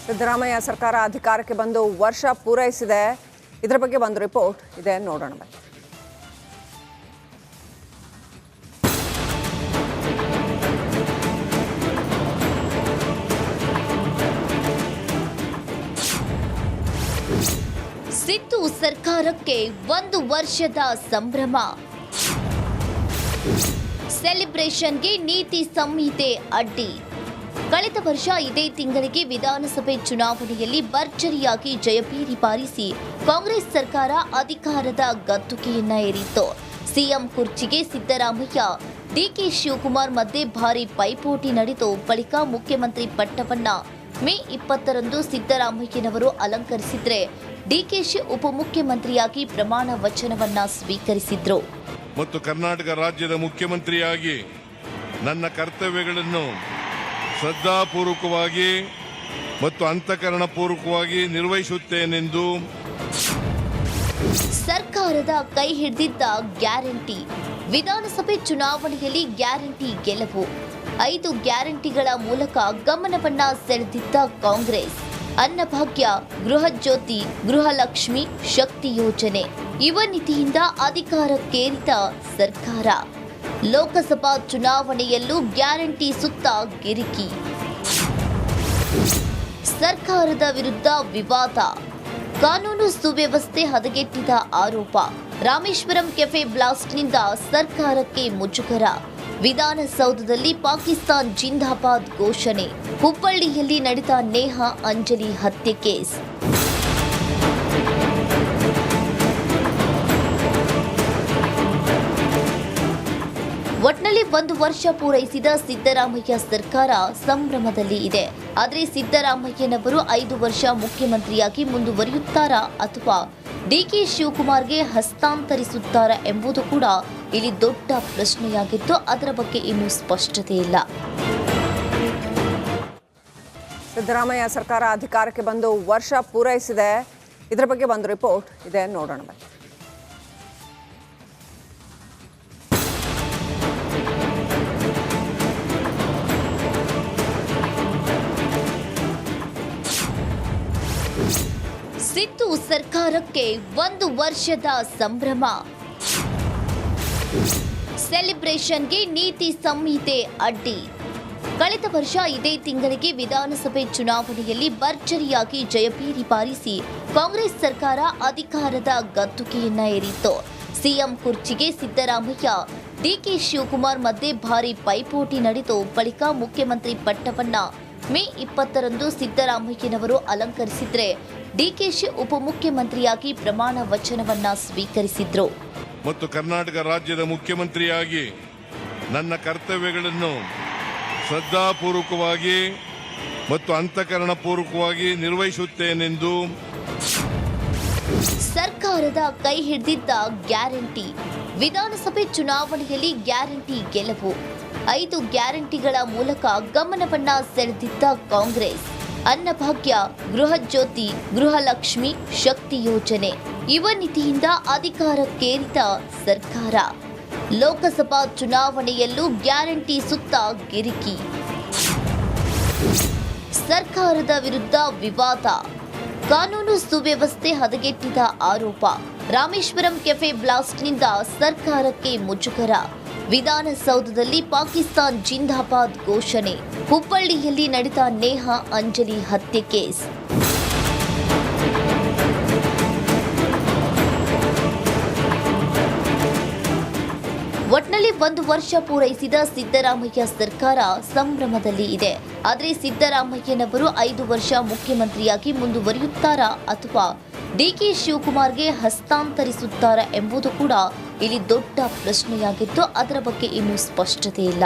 ಸಿದ್ದರಾಮಯ್ಯ ಸರ್ಕಾರ ಅಧಿಕಾರಕ್ಕೆ ಬಂದು ವರ್ಷ ಪೂರೈಸಿದೆ. ಇದರ ಬಗ್ಗೆ ಒಂದು ರಿಪೋರ್ಟ್ ಇದೆ, ನೋಡೋಣ ಬನ್ನಿ. ಸಿದ್ದು ಸರ್ಕಾರಕ್ಕೆ ಒಂದು ವರ್ಷದ ಸಂಭ್ರಮ. ಸೆಲೆಬ್ರೇಷನ್ಗೆ ನೀತಿ ಸಂಹಿತೆ ಅಡ್ಡಿ. ಕಳೆದ ವರ್ಷ ಇದೇ ತಿಂಗಳಿಗೆ ವಿಧಾನಸಭೆ ಚುನಾವಣೆಯಲ್ಲಿ ಭರ್ಜರಿಯಾಗಿ ಜಯಭೇರಿ ಬಾರಿಸಿ ಕಾಂಗ್ರೆಸ್ ಸರ್ಕಾರ ಅಧಿಕಾರದ ಗದ್ದುಗೆಯನ್ನ ಏರಿತ್ತು. ಸಿಎಂ ಕುರ್ಚಿಗೆ ಸಿದ್ದರಾಮಯ್ಯ, ಡಿಕೆ ಶಿವಕುಮಾರ್ ಮಧ್ಯೆ ಭಾರಿ ಪೈಪೋಟಿ ನಡೆದು ಬಳಿಕ ಮುಖ್ಯಮಂತ್ರಿ ಪಟ್ಟವನ್ನ ಮೇ 20ರಂದು ಸಿದ್ದರಾಮಯ್ಯನವರು ಅಲಂಕರಿಸಿದ್ರೆ ಡಿಕೆಶಿ ಉಪಮುಖ್ಯಮಂತ್ರಿಯಾಗಿ ಪ್ರಮಾಣ ವಚನವನ್ನ ಸ್ವೀಕರಿಸಿದ್ರು. ಮತ್ತು ಕರ್ನಾಟಕ ರಾಜ್ಯದ ಮುಖ್ಯಮಂತ್ರಿಯಾಗಿ ನನ್ನ ಕರ್ತವ್ಯಗಳನ್ನು ಶ್ರದ್ಧಾಪೂರ್ವಕವಾಗಿ ಮತ್ತು ಅಂತಃಕರಣಪೂರ್ವಕವಾಗಿ ನಿರ್ವಹಿಸುತ್ತೇನೆಂದು ಸರ್ಕಾರದ ಕೈ ಹಿಡಿದಿದ್ದ ಗ್ಯಾರಂಟಿ. ವಿಧಾನಸಭೆ ಚುನಾವಣೆಯಲ್ಲಿ ಗ್ಯಾರಂಟಿ ಗೆಲುವು. 5 ಗ್ಯಾರಂಟಿಗಳ ಮೂಲಕ ಗಮನವನ್ನ ಸೆಳೆದಿದ್ದ ಕಾಂಗ್ರೆಸ್. ಅನ್ನಭಾಗ್ಯ, ಗೃಹಜ್ಯೋತಿ, ಗೃಹಲಕ್ಷ್ಮಿ, ಶಕ್ತಿ ಯೋಜನೆ ಯುವ ನಿಧಿಯಿಂದ ಅಧಿಕಾರಕ್ಕೇರಿದ ಸರ್ಕಾರ. ಲೋಕಸಭಾ ಚುನಾವಣೆಯಲ್ಲೂ ಗ್ಯಾರಂಟಿ ಸುತ್ತ ಗಿರಿಕಿ. ಸರ್ಕಾರದ ವಿರುದ್ಧ ವಿವಾದ. ಕಾನೂನು ಸುವ್ಯವಸ್ಥೆ ಹದಗೆಟ್ಟಿದ ಆರೋಪ. ರಾಮೇಶ್ವರಂ ಕೆಫೆ ಬ್ಲಾಸ್ಟ್ನಿಂದ ಸರ್ಕಾರಕ್ಕೆ ಮುಜುಗರ. ವಿಧಾನಸೌಧದಲ್ಲಿ ಪಾಕಿಸ್ತಾನ್ ಜಿಂದಾಬಾದ್ ಘೋಷಣೆ. ಹುಬ್ಬಳ್ಳಿಯಲ್ಲಿ ನಡೆದ ನೇಹಾ ಅಂಜಲಿ ಹತ್ಯೆ ಕೇಸ್. ಒಟ್ನಲ್ಲಿ ಒಂದು ವರ್ಷ ಪೂರೈಸಿದ ಸಿದ್ದರಾಮಯ್ಯ ಸರ್ಕಾರ ಸಂಭ್ರಮದಲ್ಲಿ ಇದೆ. ಆದರೆ ಸಿದ್ದರಾಮಯ್ಯನವರು 5 ವರ್ಷ ಮುಖ್ಯಮಂತ್ರಿಯಾಗಿ ಮುಂದುವರಿಯುತ್ತಾರಾ ಅಥವಾ ಡಿಕೆ ಶಿವಕುಮಾರ್ಗೆ ಹಸ್ತಾಂತರಿಸುತ್ತಾರಾ ಎಂಬುದು ಕೂಡ ಇಲ್ಲಿ ದೊಡ್ಡ ಪ್ರಶ್ನೆಯಾಗಿದ್ದು, ಅದರ ಬಗ್ಗೆ ಇನ್ನೂ ಸ್ಪಷ್ಟತೆ ಇಲ್ಲ. ಸಿದ್ದರಾಮಯ್ಯ ಸರ್ಕಾರ ಅಧಿಕಾರಕ್ಕೆ ಬಂದು ವರ್ಷ ಪೂರೈಸಿದೆ. ಇದರ ಬಗ್ಗೆ ಒಂದು ರಿಪೋರ್ಟ್ ಇದೆ, ನೋಡೋಣ ಬನ್ನಿ. ಸಿದ್ದು ಸರ್ಕಾರಕ್ಕೆ ಒಂದು ವರ್ಷದ ಸಂಭ್ರಮ. ಸೆಲೆಬ್ರೇಷನ್ಗೆ ನೀತಿ ಸಂಹಿತೆ ಅಡ್ಡಿ. ಕಳೆದ ವರ್ಷ ಇದೇ ತಿಂಗಳಿಗೆ ವಿಧಾನಸಭೆ ಚುನಾವಣೆಯಲ್ಲಿ ಭರ್ಜರಿಯಾಗಿ ಜಯಭೇರಿ ಬಾರಿಸಿ ಕಾಂಗ್ರೆಸ್ ಸರ್ಕಾರ ಅಧಿಕಾರದ ಗದ್ದುಗೆಯನ್ನ ಏರಿತ್ತು. ಸಿಎಂ ಕುರ್ಚಿಗೆ ಸಿದ್ದರಾಮಯ್ಯ, ಡಿಕೆ ಶಿವಕುಮಾರ್ ಮಧ್ಯೆ ಭಾರಿ ಪೈಪೋಟಿ ನಡೆದು ಬಳಿಕ ಮುಖ್ಯಮಂತ್ರಿ ಪಟ್ಟವನ್ನ ಮೇ 20ರಂದು ಸಿದ್ದರಾಮಯ್ಯನವರು ಅಲಂಕರಿಸಿದ್ರೆ ಡಿಕೆಶಿ ಉಪಮುಖ್ಯಮಂತ್ರಿಯಾಗಿ ಪ್ರಮಾಣ ವಚನವನ್ನ ಸ್ವೀಕರಿಸಿದ್ರು. ಮತ್ತು ಕರ್ನಾಟಕ ರಾಜ್ಯದ ಮುಖ್ಯಮಂತ್ರಿಯಾಗಿ ನನ್ನ ಕರ್ತವ್ಯಗಳನ್ನು ಶ್ರದ್ಧಾಪೂರ್ವಕವಾಗಿ ಮತ್ತು ಅಂತಃಕರಣಪೂರ್ವಕವಾಗಿ ನಿರ್ವಹಿಸುತ್ತೇನೆಂದು ಸರ್ಕಾರದ ಕೈ ಹಿಡಿದಿದ್ದ ಗ್ಯಾರಂಟಿ. ವಿಧಾನಸಭೆ ಚುನಾವಣೆಯಲ್ಲಿ ಗ್ಯಾರಂಟಿ ಗೆಲುವು. 5 ಗ್ಯಾರಂಟಿಗಳ ಮೂಲಕ ಗಮನವನ್ನ ಸೆಳೆದಿದ್ದ ಕಾಂಗ್ರೆಸ್. ಅನ್ನಭಾಗ್ಯ, ಗೃಹಜ್ಯೋತಿ, ಗೃಹಲಕ್ಷ್ಮಿ, ಶಕ್ತಿ ಯೋಜನೆ ಯುವ ನಿಧಿಯಿಂದ ಅಧಿಕಾರಕ್ಕೇರಿದ ಸರ್ಕಾರ. ಲೋಕಸಭಾ ಚುನಾವಣೆಯಲ್ಲೂ ಗ್ಯಾರಂಟಿ ಸುತ್ತ ಗಿರಿಕಿ. ಸರ್ಕಾರದ ವಿರುದ್ಧ ವಿವಾದ. ಕಾನೂನು ಸುವ್ಯವಸ್ಥೆ ಹದಗೆಟ್ಟಿದ ಆರೋಪ. ರಾಮೇಶ್ವರಂ ಕೆಫೆ ಬ್ಲಾಸ್ಟ್ನಿಂದ ಸರ್ಕಾರಕ್ಕೆ ಮುಜುಗರ. ವಿಧಾನಸೌಧದಲ್ಲಿ ಪಾಕಿಸ್ತಾನ್ ಜಿಂದಾಬಾದ್ ಘೋಷಣೆ. ಹುಬ್ಬಳ್ಳಿಯಲ್ಲಿ ನಡೆದ ನೇಹಾ ಅಂಜಲಿ ಹತ್ಯೆ ಕೇಸ್. ಒಟ್ನಲ್ಲಿ ಒಂದು ವರ್ಷ ಪೂರೈಸಿದ ಸಿದ್ದರಾಮಯ್ಯ ಸರ್ಕಾರ ಸಂಭ್ರಮದಲ್ಲಿ ಇದೆ. ಆದರೆ ಸಿದ್ದರಾಮಯ್ಯನವರು 5 ವರ್ಷ ಮುಖ್ಯಮಂತ್ರಿಯಾಗಿ ಮುಂದುವರಿಯುತ್ತಾರಾ ಅಥವಾ ಡಿಕೆ ಶಿವಕುಮಾರ್ಗೆ ಹಸ್ತಾಂತರಿಸುತ್ತಾರಾ ಎಂಬುದು ಕೂಡ ಇಲ್ಲಿ ದೊಡ್ಡ ಪ್ರಶ್ನೆಯಾಗಿದ್ದು, ಅದರ ಬಗ್ಗೆ ಇನ್ನೂ ಸ್ಪಷ್ಟತೆ ಇಲ್ಲ.